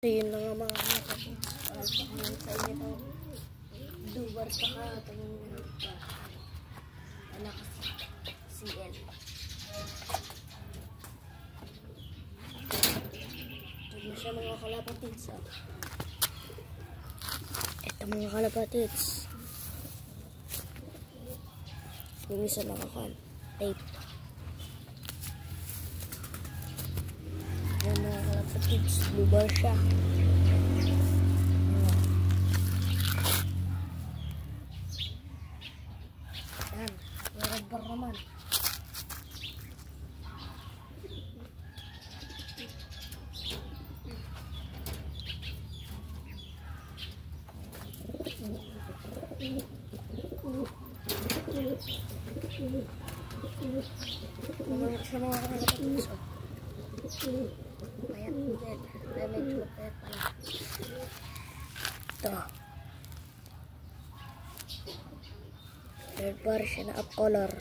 Ayun na nga mga kapatid. Pagpakain sa inyo ito. Dubar pa ka. Tumingin pa. Anak CL. Ito na siya mga kalapatids. Ito mga kalapatids. Yung isa nakakan. Tape. Yung mga kalapatids. Dubar siya. Yan. Bar naman. Sa mga kalapatids. Ayan, yan. Medyo mapayat pala. Ito. Third bar siya na up color.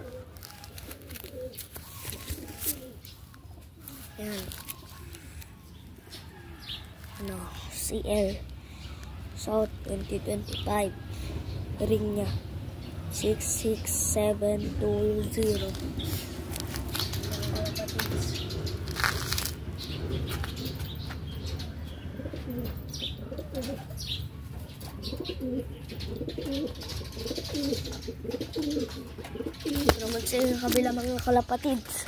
Yan. Ano, CL South 2025. Ring niya 66720. Naman sa kabila mga kalapatids.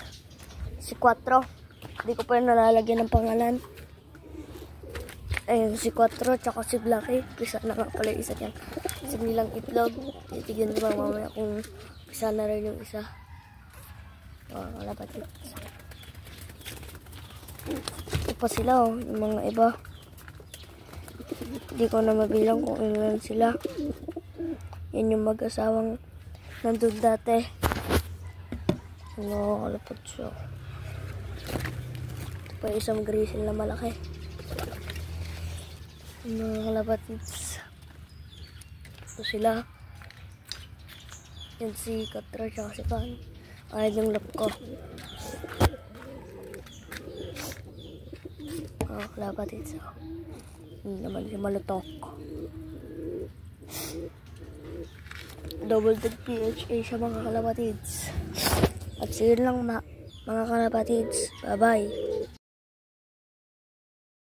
Si 4. Hindi ko pa nalalagyan ng pangalan. Ayun, si 4 tsaka si Blacky. Pisa na nga pala yung isa dyan. Sa nilang itlog. Titigyan ko ba mamaya kung pisa na rin yung isa. Mga kalapatids. Ito pa sila oh, yung mga iba. Hindi ko na mabilang kung ilan sila. Yan yung mag-asawang nandun dati. Ano, kalapad siya. Ito pa isang grizzle na malaki. Mga kalapatids. Ito sila. Yan si Katra tsaka si Pan. Ay, yung lap ko. Mga kalapatids. Hindi naman si Malutok. Double tag PHA siya mga kalapatids. At sige lang mga kalapatids. Bye bye.